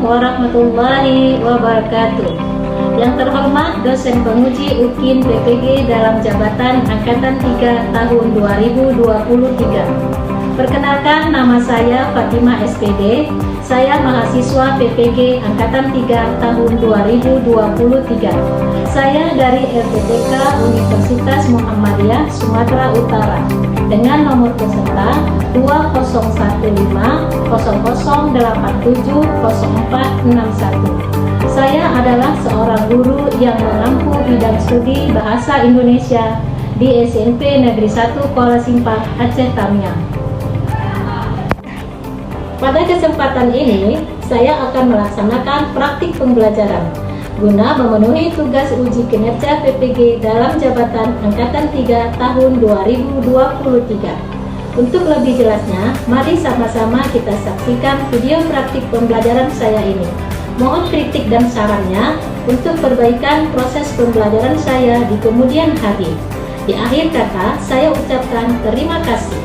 warahmatullahi wabarakatuh. Yang terhormat dosen penguji UKIN PPG dalam jabatan Angkatan 3 tahun 2023. Perkenalkan, nama saya Fatimah SPD. Saya mahasiswa PPG Angkatan 3 tahun 2023. Saya dari RTTK Universitas Muhammadiyah Sumatera Utara dengan nomor peserta 200150870461. Saya adalah seorang guru yang menempuh bidang studi Bahasa Indonesia di SMP Negeri 1 Kuala Simpang, Aceh Tamiang. Pada kesempatan ini, saya akan melaksanakan praktik pembelajaran guna memenuhi tugas uji kinerja PPG dalam jabatan Angkatan 3 tahun 2023. Untuk lebih jelasnya, mari sama-sama kita saksikan video praktik pembelajaran saya ini. Mohon kritik dan sarannya untuk perbaikan proses pembelajaran saya di kemudian hari. Di akhir kata, saya ucapkan terima kasih.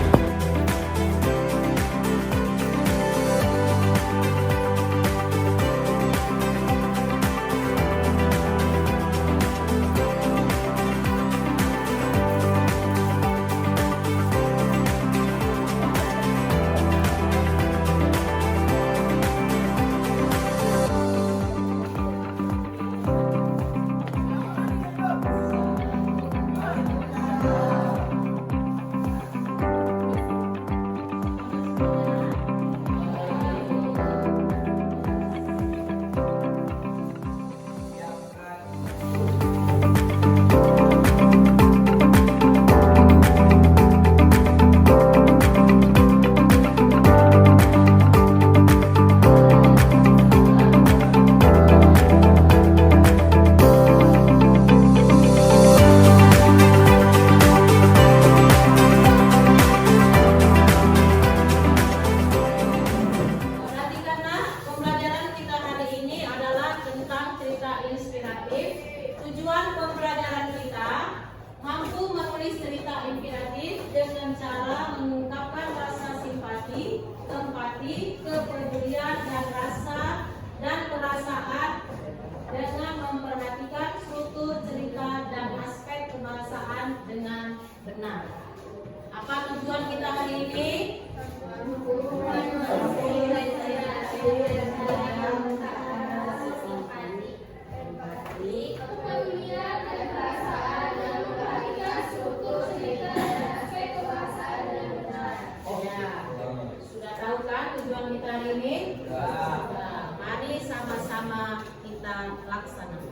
Tujuan pembelajaran kita mampu menulis cerita inspiratif dengan cara mengungkapkan rasa simpati, empati, kepedulian dan rasa dan perasaan dengan memperhatikan struktur cerita dan aspek kebahasaan dengan benar. Apa tujuan kita hari ini? Tujuan kita hari ini, mari sama-sama kita laksanakan.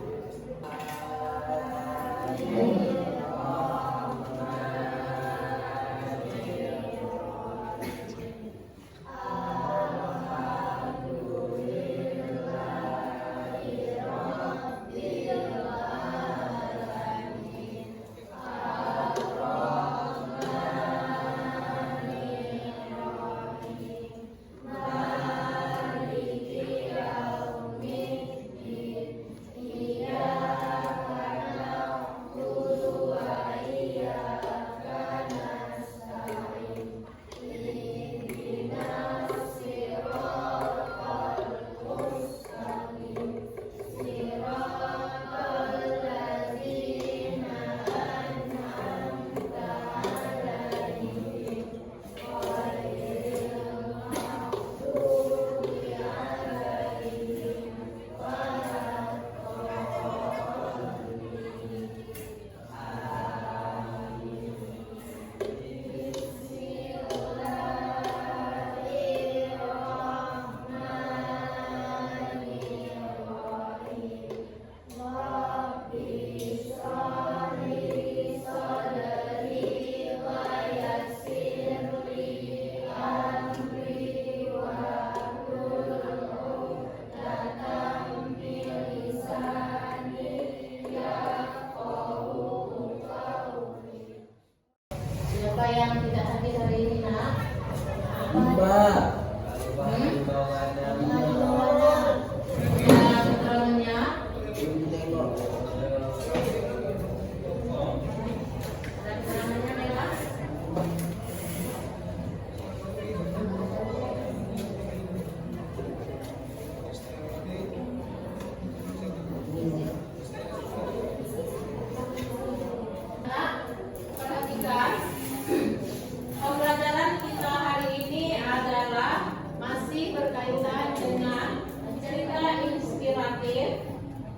terakhir,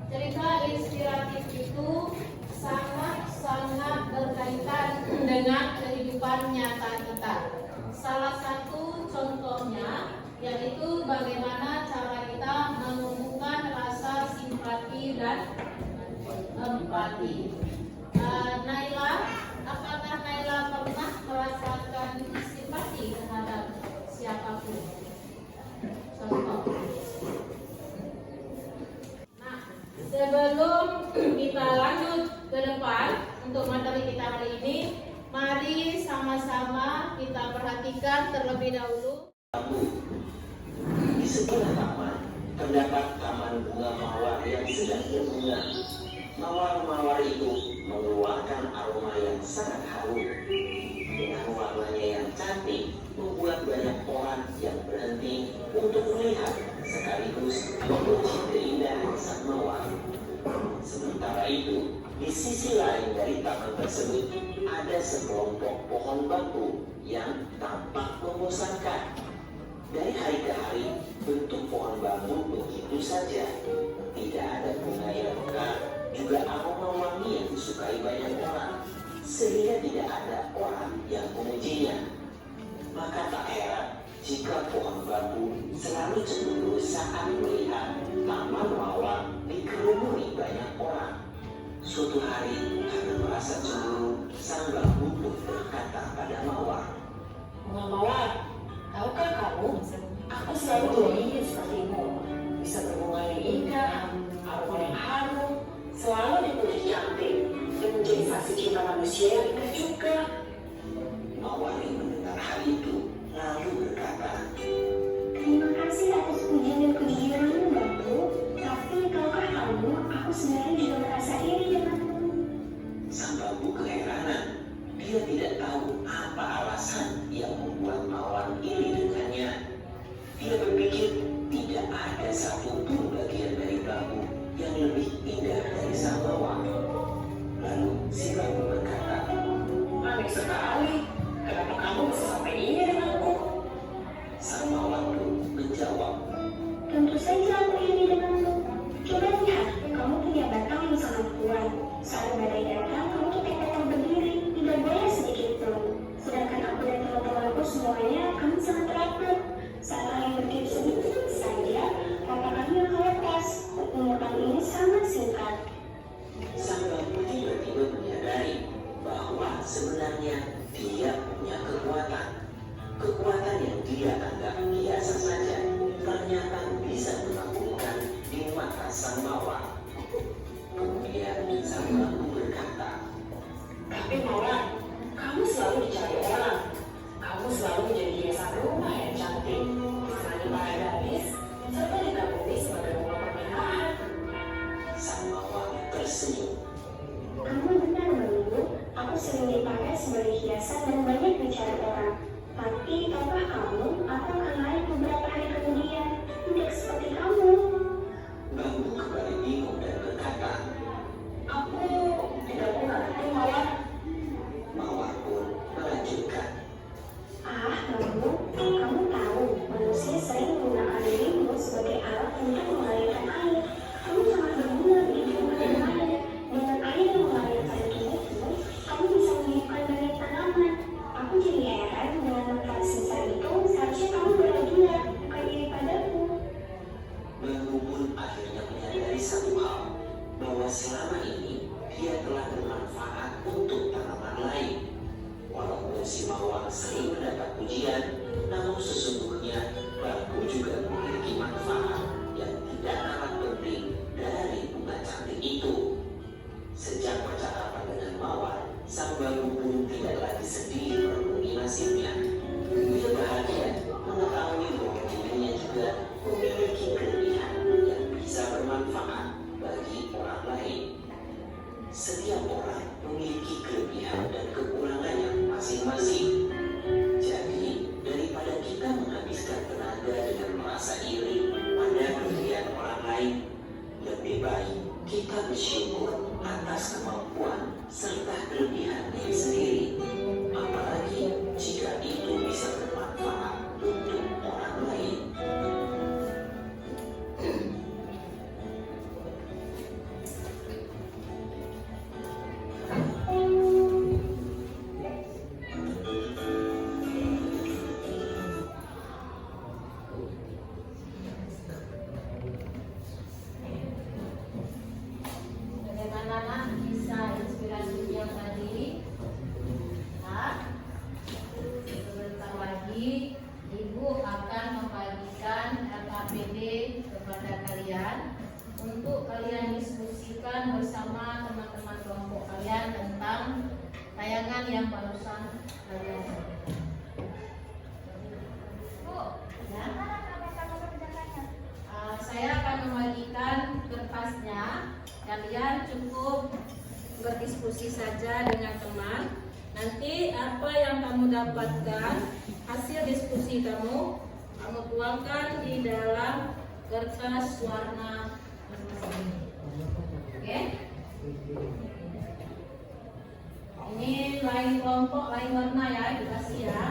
cerita inspiratif itu sangat-sangat berkaitan dengan kehidupan nyata kita. Salah satu contohnya yaitu bagaimana cara kita menumbuhkan rasa simpati dan empati. Naila, apakah Naila pernah merasakan simpati terhadap siapapun? Contoh. Nah, sebelum kita lanjut ke depan untuk materi kita hari ini, mari sama-sama kita perhatikan terlebih dahulu. Di sebelah taman terdapat taman bunga mawar yang sedang berbunga. Mawar-mawar itu mengeluarkan aroma yang sangat harum. Dengan warnanya yang cantik, membuat banyak orang yang berhenti untuk melihat sekaligus memuji keindahan sang mawar. Sementara itu, di sisi lain dari taman tersebut ada sekelompok pohon bambu yang tampak membosankan. Dari hari ke hari, bentuk pohon bambu begitu saja. Tidak ada bunga yang mekar, juga aroma wangi yang disukai banyak orang, sehingga tidak ada orang yang memujinya. Maka tak heran jika pohon bambu selalu cemburu saat melihat taman mawar dikerumuni banyak orang. Suatu hari, karena merasa cemburu, sang bambu pun berkata pada mawar, "Bunga mawar, tahukah kamu, aku selalu ingin sepertimu, bisa berbunga yang indah, aroma yang harum, selalu dipuji cantik, dan menjadi saksi cinta manusia yang indah juga." Mawar yang mendengar hal itu lalu berkata, "Terima kasih atas pujian dan kejujuranmu, Bambu. Tapi tahukah kamu, aku sebenarnya juga merasa iri denganmu." Sang bambu keheranan. Dia tidak tahu apa alasan yang membuat mawar iri dengannya. Dia berpikir tidak ada satupun bagian dari bambu yang lebih indah dari sang mawar. Lalu si bambu berkata, "Aneh sekali, kenapa kamu bisa sampai ini denganku?" sang mawar pun menjawab, Tentu saja aku iri denganmu. Coba lihat, kamu punya batang yang sangat kuat. Saat badai datang, kamu tetap tetap berdiri, tidak boleh sedikit pun. Sedangkan aku dan teman-temanku semuanya, kami sangat rapuh. Saat kalian berdiri sedikit saja, maka kami akan lepas. Umur kami ini sangat singkat. sang bambu tiba-tiba menyadari bahwa sebenarnya dia punya kekuatan. Kekuatan yang dia anggap biasa saja ternyata bisa mengagumkan di mata sang mawar. Kemudian sang bambu berkata, Tapi mawar, kamu selalu dicari orang. Kamu selalu menjadi hiasan rumah yang cantik, disenangi para gadis, serta dikagumi sebagai bunga pernikahan. sang mawar tersenyum. Kamu benar, Bambu. Aku sering dipakai sebagai hiasan dan banyak dicari orang. Tapi tahukah kamu, aku akan lain beberapa hari kemudian. Tidak seperti kamu. Bambu kembali bingung dan berkata, Aku tidak mengerti mawar. mawar pun melanjutkan, Ah, Bambu, kamu tahu, manusia sering menggunakan dirimu sebagai alat untuk mengalirkan air. Kamu sangat berguna di lingkungan yang lain. Dengan air yang mengalir pada tubuhmu, kamu bisa menghidupkan banyak tanaman. Aku jadi heran dengan manfaat sebesar itu, seharusnya kamu bahagia, bukan iri padaku. Bambu pun akhirnya menyadari satu hal, bahwa selama ini dia telah bermanfaat untuk tanaman lain. Walaupun si mawar sering mendapat pujian, namun sesungguhnya bambu juga memiliki manfaat yang tidak kalah penting dari bunga cantik itu. Sejak percakapan dengan mawar, sang bambu pun tidak lagi sedih merenungi nasibnya. Dia bahagia mengetahui bahwa dirinya juga memiliki kelebihan yang bisa bermanfaat bagi orang lain. Setiap orang memiliki kelebihan dan kekurangannya masing-masing. Jadi, daripada kita menghabiskan tenaga dengan merasa iri pada kelebihan orang lain, lebih baik kita bersyukur atas kemampuan serta kelebihan diri sendiri. Apalagi jika itu bisa bermanfaat untuk orang lain. untuk kalian diskusikan bersama teman-teman kelompok kalian tentang tayangan yang barusan kalian sampaikan. Bu, ya. Saya akan membagikan kertasnya. Kalian cukup berdiskusi saja dengan teman. Nanti apa yang kamu dapatkan, hasil diskusi kamu tuangkan di dalam kertas warna masing-masing. Oke? Ini lain kelompok, lain warna ya, dikasih ya.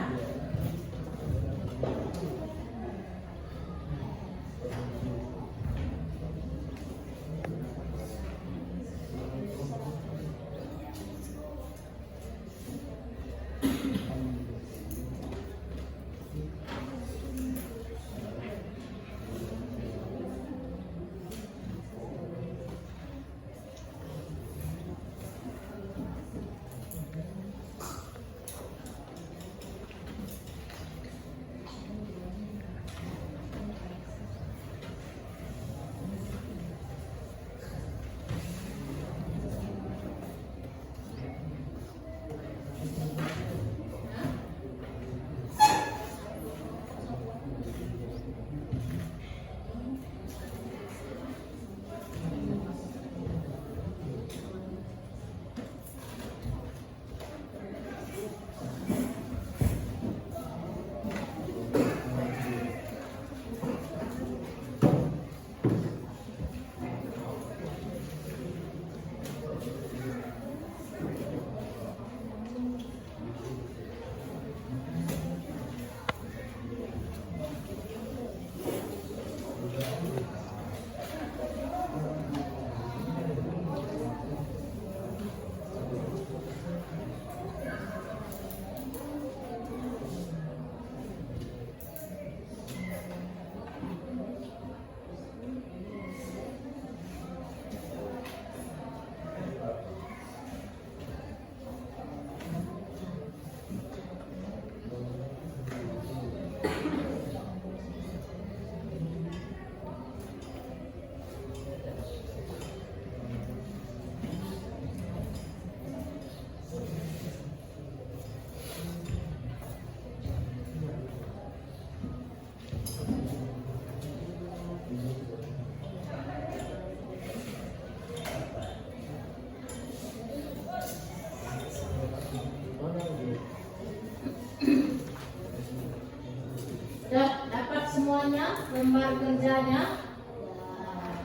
Dapat semuanya lembar kerjanya?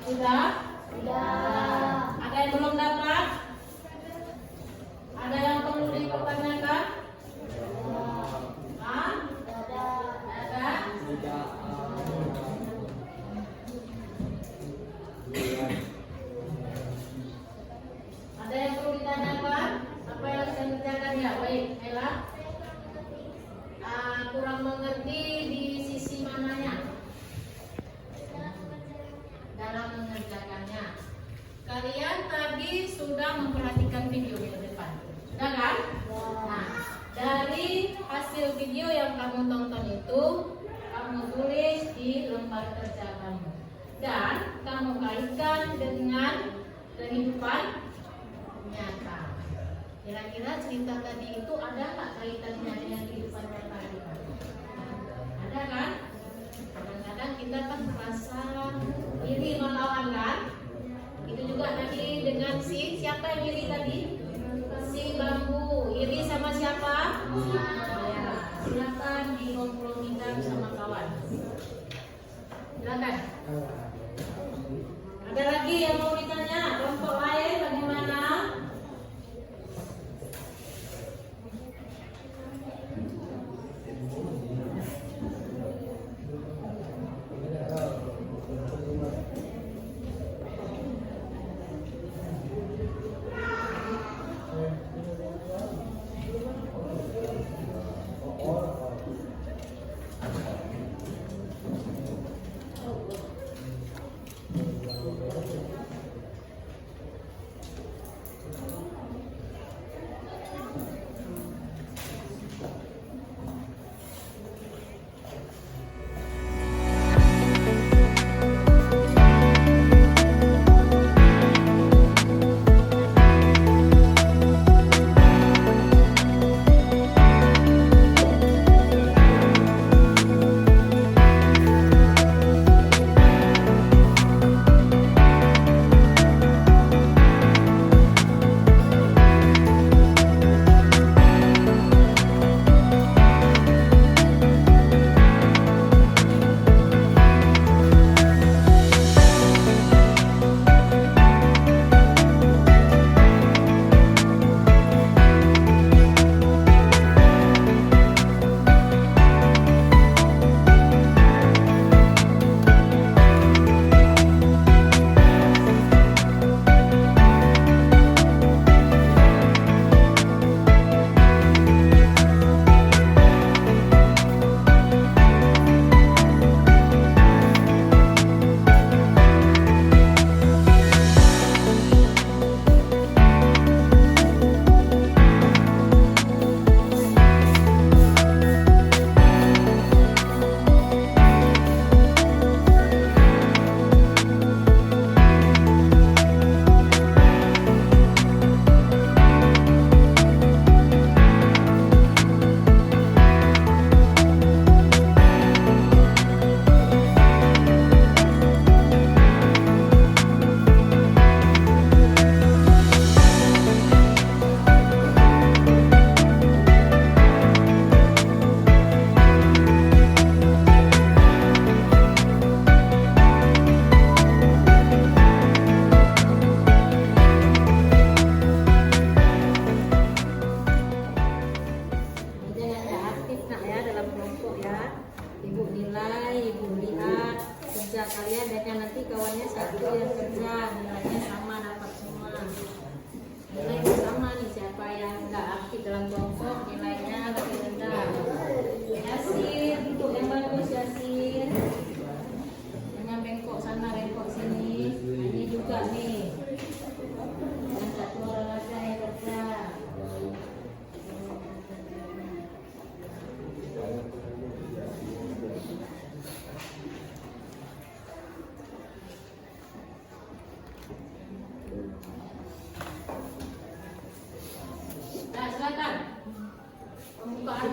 Sudah? Sudah. Ada yang belum dapat? Ada yang perlu dipertanyakan? Hah? Ada? Ada yang perlu ditanyakan? Apa yang saya kerjakan ya? Baik, Ella. Kurang mengerti di sisi mananya dalam mengerjakannya. Kalian tadi sudah memperhatikan video di depan, sudah kan? Nah, dari hasil video yang kamu tonton itu, kamu tulis di lembar kerja kamu dan kamu kaitkan dengan kehidupan nyata. Kira-kira cerita tadi itu ada nggak kaitannya dengan kehidupan nyata kita? Ada kan? Kadang-kadang kita kan merasa iri melawan kan? Itu juga tadi dengan siapa yang iri tadi? Si bambu. Iri sama siapa? Ya, silakan dikomunikasikan sama kawan. Silakan. Ada lagi yang mau ditanya? Kelompok lain bagaimana?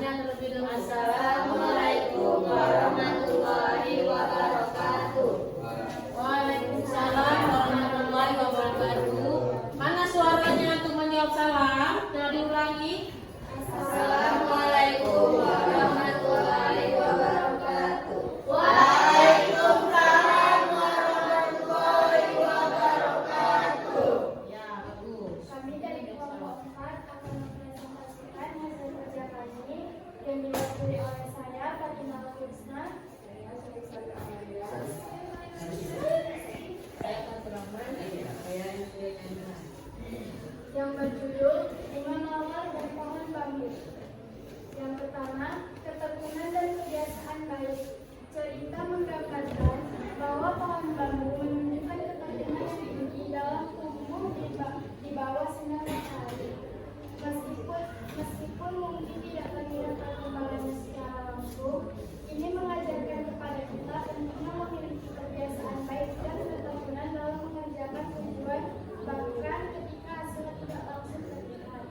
kenalannya terlebih dahulu. Assalamualaikum warahmatullahi wabarakatuh. Waalaikumsalam warahmatullahi wabarakatuh. Mana suaranya untuk menjawab salam? Sudah diulangi. Assalamualaikum warahmatullahi wabarakatuh. Waalaikumsalam warahmatullahi wabarakatuh. Ya, bagus. Kami dari kelompok 4 akan mempresentasikan hasil kerja kami yang diwakili oleh saya, Fatimah Husna. Yang berjudul Bunga Mawar dan Pohon Bambu. Yang pertama, ketekunan dan kebiasaan baik. Cerita menggambarkan bahwa pohon bambu menunjukkan ketekunan yang tinggi dalam tumbuh di bawah sinar matahari. Meskipun mungkin tidak terlihat perkembangannya secara langsung, ini mengajarkan kepada kita pentingnya memiliki kebiasaan baik dan ketekunan dalam mengerjakan tujuan, bahkan ketika hasilnya tidak langsung terlihat.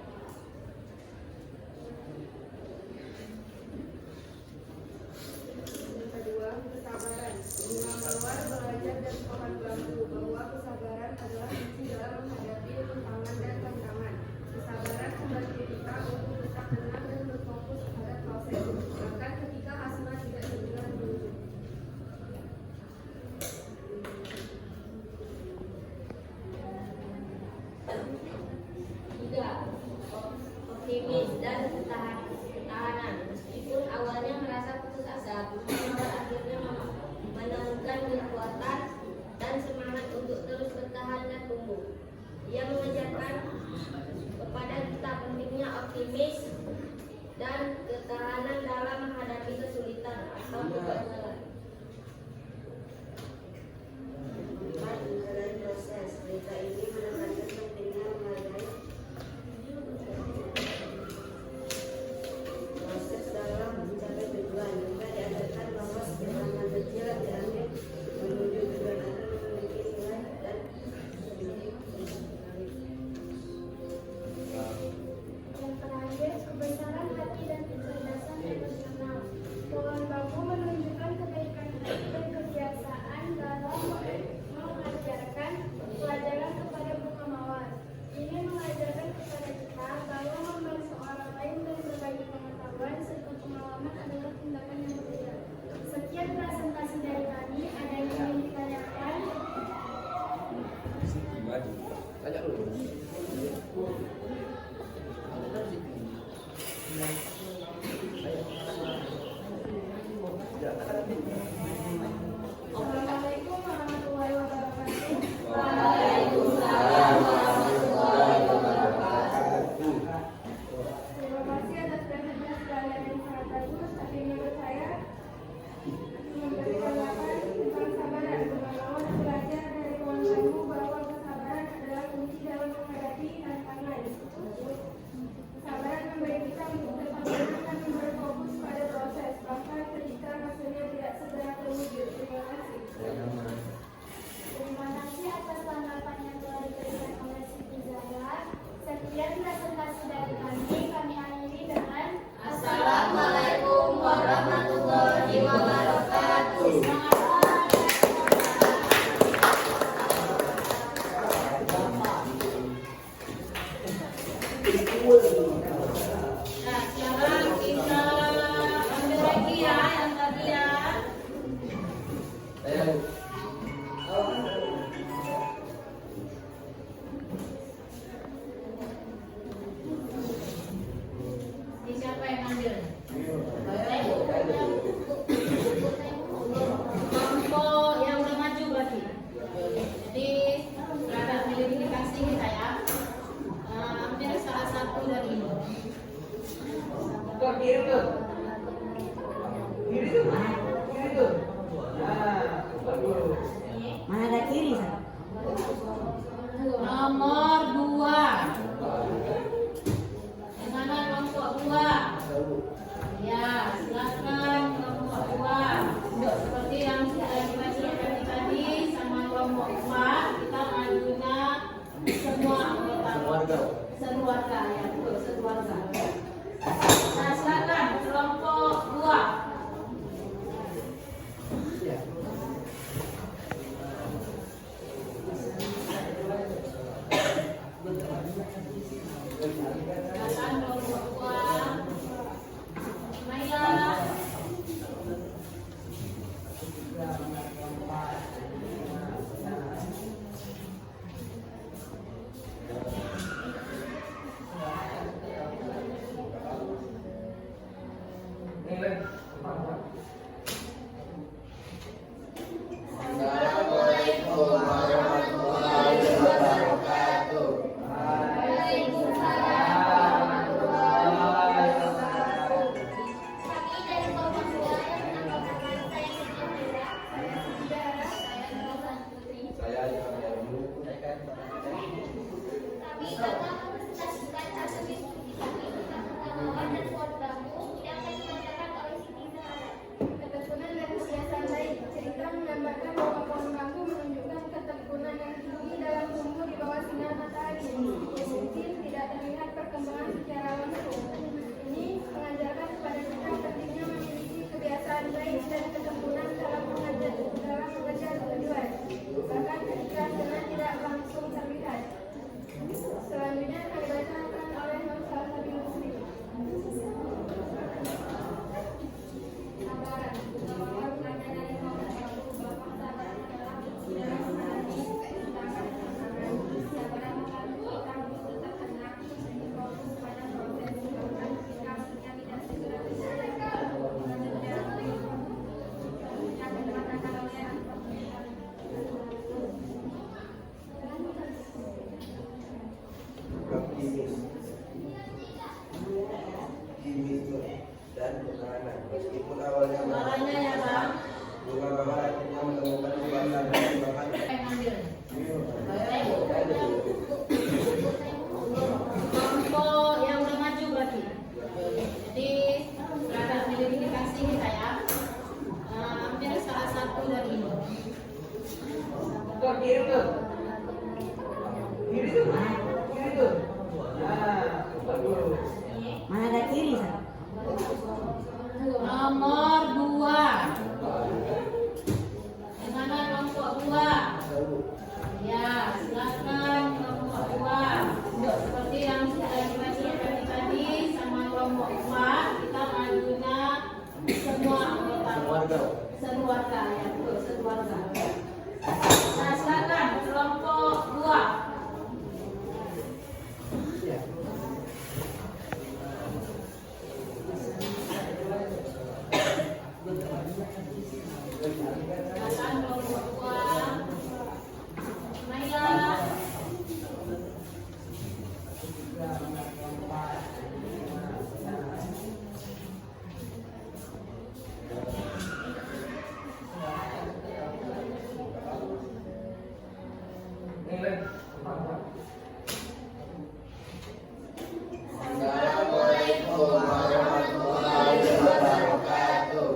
Yang kedua, kesabaran. Bunga mawar belajar dari pohon bambu bahwa kesabaran adalah kunci dalam menghadapi rintangan dan tantangan. Kesabaran membantu kita untuk tetap tenang dan berfokus pada proses, bahkan ketika hasilnya tidak segera muncul. Tiga, optimis dan ketahanan. Meskipun awalnya merasa putus asa, Bunga akhirnya menemukan kekuatan dan semangat untuk terus bertahan dan tumbuh. Ia mengajarkan kepada kita pentingnya optimis dan ketahanan dalam menghadapi kesulitan atau kegagalan. Empat, menghargai proses. Cerita ini menekankan pentingnya menghargai proses dalam mencapai tujuan. Juga diajarkan bahwa setiap langkah kecil diambil menuju tujuan akan memiliki nilai dan Yang terakhir, kebesaran hati dan kecerdasan emosional. Pohon bambu menunjukkan kebaikan hati dan kebiasaan dalam mengajarkan pelajaran kepada bunga mawar. Ini mengajarkan kepada kita bahwa membantu orang lain dan berbagi pengetahuan serta pengalaman adalah tindakan yang mulia. Sekian presentasi dari kami. Ada yang ingin ditanyakan? Assalamualaikum warahmatullahi wabarakatuh. Waalaikumsalam warahmatullahi wabarakatuh. Terima kasih atas presentasi kalian yang sangat bagus. Tapi menurut saya memberikan laporan tentang kesabaran. Bunga mawar belajar dari pohon bambu bahwa kesabaran adalah kunci dalam menghadapi tantangan. Kesabaran memberi kita untuk tetap tenang dan berfokus pada proses, bahkan ketika hasilnya tidak segera terwujud. Terima kasih. Terima kasih atas tanggapan yang telah diberikan oleh Siti Zahra. Sekian presentasi dari kami. Kami akhiri dengan Assalamualaikum warahmatullahi wabarakatuh. Nah, sekarang kita ambil lagi ya yang tadi ya. Ini siapa yang ambil? Kelompok yang udah maju berarti. Jadi terhadap identifikasi kita ya. Ambil salah satu dari ini. Mana ada kiri? Nomor 2. Yang mana kelompok 2? Ya, silakan kelompok 2. Seperti yang sudah kita ceritakan tadi sama kelompok 4, kita majunya semua anggota sekeluarga ya, betul, sekeluarga. Nah, silakan. kelompok 2. Silakan kelompok 2. Maila. Assalamualaikum warahmatullahi wabarakatuh. Kami dari kelompok 2 yang menambahkan saya Indira. Kami akan mempresentasikan aktivitas studi kami tentang pengetahuan dan pengetahuan yang akan disampaikan oleh Siti Zahra. Ketekunan dan kebiasaan baik. Cerita menggambarkan bahwa pohon bambu menunjukkan ketekunan yang tinggi dalam tumbuh di bawah sinar matahari. Yang mungkin tidak terlihat perkembangan secara langsung. Ini mengajarkan kepada kita pentingnya memiliki kebiasaan baik dan ketekunan dalam mengejar tujuan. Bahkan ketika hasilnya tidak langsung terlihat. Selanjutnya akan dibacakan oleh Nur Salsabi Muslim. Sabaran. Bahwa rupanya dari pohon bambu bahwa kesabaran adalah dalam menghadapi tantangan. Kesabaran membantu kita untuk tetap tenang dan fokus pada proses bahkan jika hasilnya tidak segera terlihat. Selanjutnya yang dikatakan oleh dan keterangan. Meskipun awalnya Suaranya ya, Bang. bunga mawar akhirnya menemukan kekuatan dan bahkan Kelompok yang udah maju berarti. Jadi terhadap identifikasi kita ya. Hampir salah satu dari ini. Mana ada kiri? Nomor 2. Di mana kelompok 2? Ya, silakan kelompok 2. Seperti yang sudah dibacakan tadi sama kelompok 2, kita majunya semua anggota sekeluarga ya, betul, sekeluarga. Nah, silakan kelompok 2. Silakan kelompok 2. Maila. Assalamualaikum warahmatullahi wabarakatuh.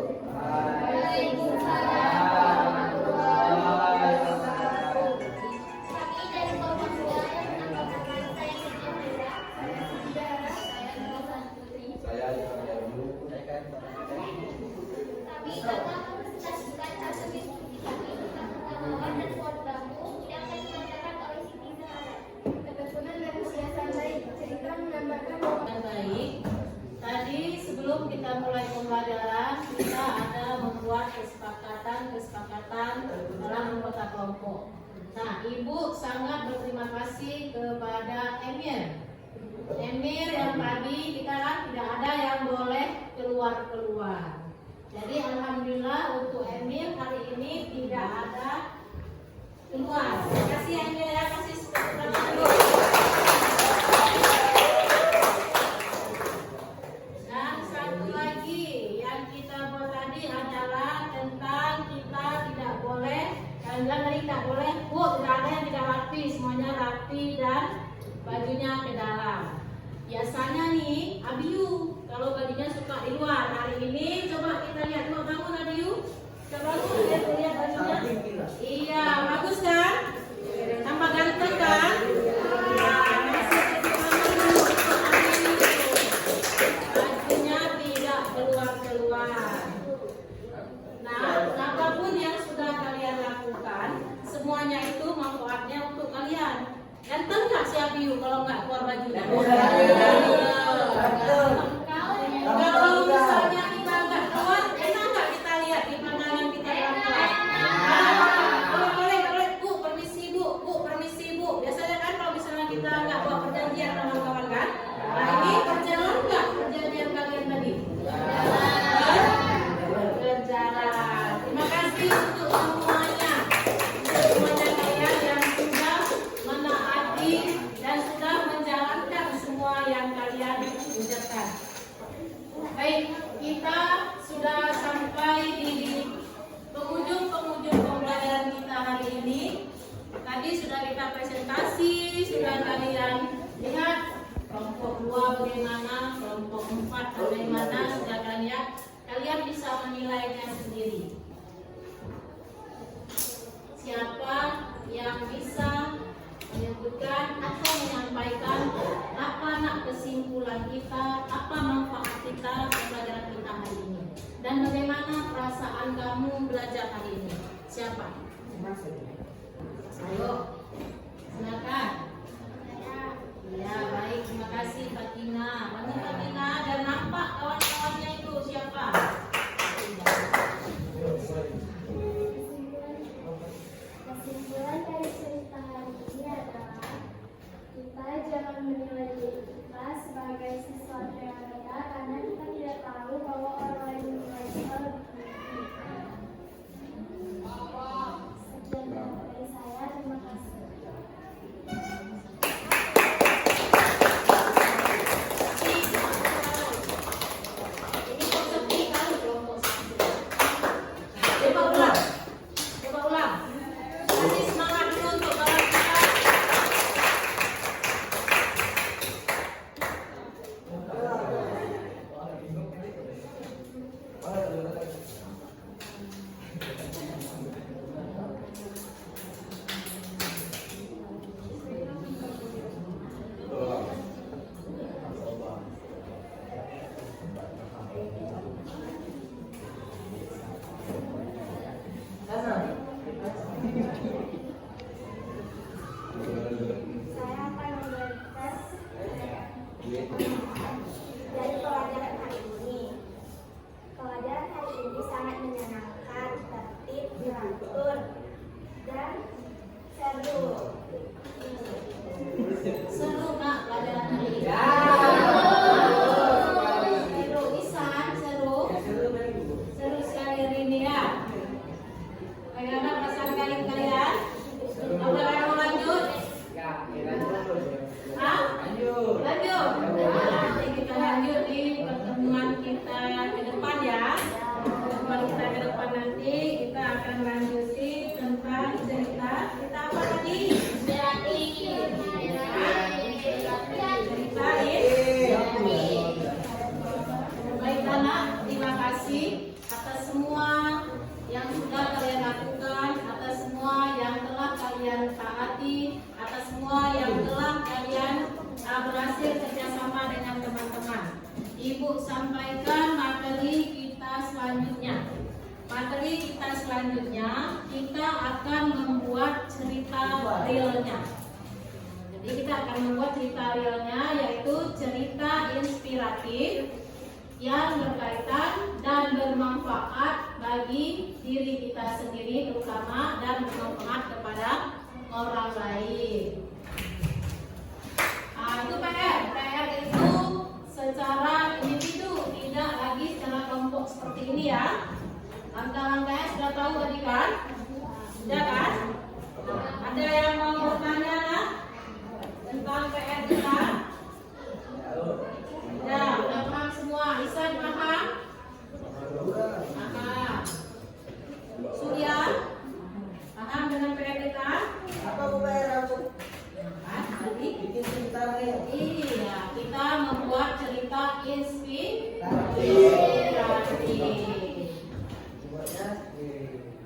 Kami dari kelompok 2 yang menambahkan saya Indira. Kami akan mempresentasikan aktivitas studi kami tentang pengetahuan dan pengetahuan yang akan disampaikan oleh Siti Zahra. ketekunan dan kebiasaan baik. Cerita menggambarkan bahwa Yang baik. Tadi sebelum kita mulai pembelajaran, kita ada membuat kesepakatan dalam anggota kelompok. Nah, Ibu sangat berterima kasih kepada Emir. Emir yang tadi kita kan tidak ada yang boleh keluar. Jadi alhamdulillah untuk Emir hari ini tidak ada keluar. Terima kasih Emir ya, kasih tepuk dulu. Dan satu lagi yang kita buat tadi adalah tentang kita tidak boleh, kalian bilang tadi tidak boleh, tidak ada yang tidak rapi, semuanya rapi dan bajunya ke dalam. Biasanya nih Abiu kalau bajunya suka di luar. Hari ini coba kita lihat, coba bangun Abiu, coba lihat bajunya. Iya, bagus kan? Tambah ganteng kan? Bajunya tidak keluar. kalau nggak keluar bajunya. Betul. Kalau misalnya kita nggak keluar, enak nggak kita lihat di pandangan kita dalam kelas? Boleh, Bu, permisi Bu. Biasanya kan kalau misalnya kita nggak bawa perjanjian kawan-kawan kan? Nah ini berjalan nggak perjanjian kalian tadi? Berjalan. Terima kasih untuk semuanya kalian yang sudah menaati dan sudah menjalankan semua yang kalian ucapkan. Baik, kita sudah sampai di penghujung pembelajaran kita hari ini. Tadi sudah kita presentasi, sudah kalian lihat kelompok 2 bagaimana, kelompok 4 bagaimana, sudah kalian bisa menilainya sendiri. Siapa yang bisa menyebutkan atau menyampaikan apa kesimpulan kita, apa manfaat kita pembelajaran kita hari ini, dan bagaimana perasaan kamu belajar hari ini? Siapa? Ayo, silakan. Ya, baik, terima kasih Fatina. Mana Fatina dan nampak kawan-kawannya itu siapa? Kesimpulan dari cerita hari ini adalah kita jangan menilai diri kita sebagai sesuatu yang rendah karena kita tidak tahu bahwa orang lain menilai kita lebih tinggi. Sekian dari saya, terima kasih. Ini kok sepi kali kelompok satu. Coba ulang. Kasih semangat dulu untuk kawan kita. Saya akan memberikan dari pelajaran hari ini. Pelajaran hari ini sangat menyenangkan, tertib, teratur, dan seru. Seru nak pelajaran hari ini. Seru Isan, seru sekali hari ini ya. Bagaimana perasaan kalian? Apakah mau lanjut? Hah? Lanjut. Nanti kita lanjut di pertemuan kita ke depan ya. Pertemuan kita ke depan nanti kita akan lanjuti tentang cerita apa tadi? Baik anak, terima kasih atas semua yang sudah kalian lakukan, atas semua yang telah kalian taati, atas semua yang telah kalian berhasil kerjasama dengan teman-teman. Ibu sampaikan materi kita selanjutnya. Materi kita selanjutnya kita akan membuat cerita realnya. Jadi kita akan membuat cerita realnya, yaitu cerita inspiratif yang berkaitan dan bermanfaat bagi diri kita sendiri terutama, dan bermanfaat kepada orang lain. Itu PR itu secara individu, tidak lagi secara kelompok seperti ini ya. Langkah-langkahnya sudah tahu tadi kan? Sudah kan? Ada yang mau bertanya lah tentang PR kita? Ya, udah paham semua. Isan paham? Paham. Surya paham dengan PR kita? Apa Bu bayar aku? Bikin cerita nih. Iya, kita membuat cerita inspiratif.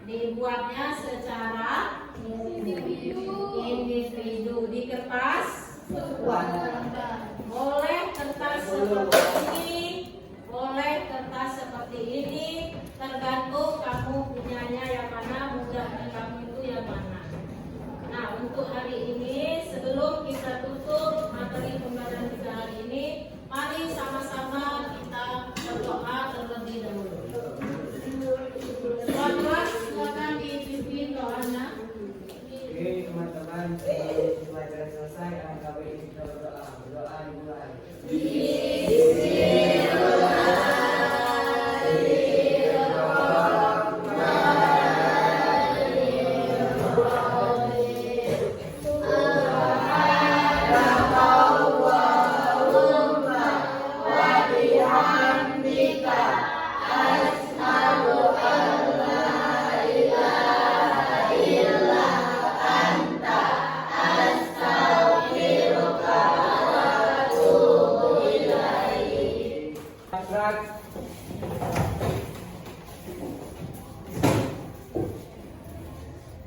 Dibuatnya secara individu di kertas. Boleh kertas seperti ini, boleh kertas seperti ini, tergantung kamu punyanya yang mana, mudahnya kamu itu yang mana. Nah, untuk hari ini sebelum kita tutup kita berdoa. Berdoa dimulai.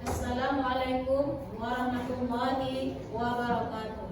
Assalamualaikum warahmatullahi wabarakatuh.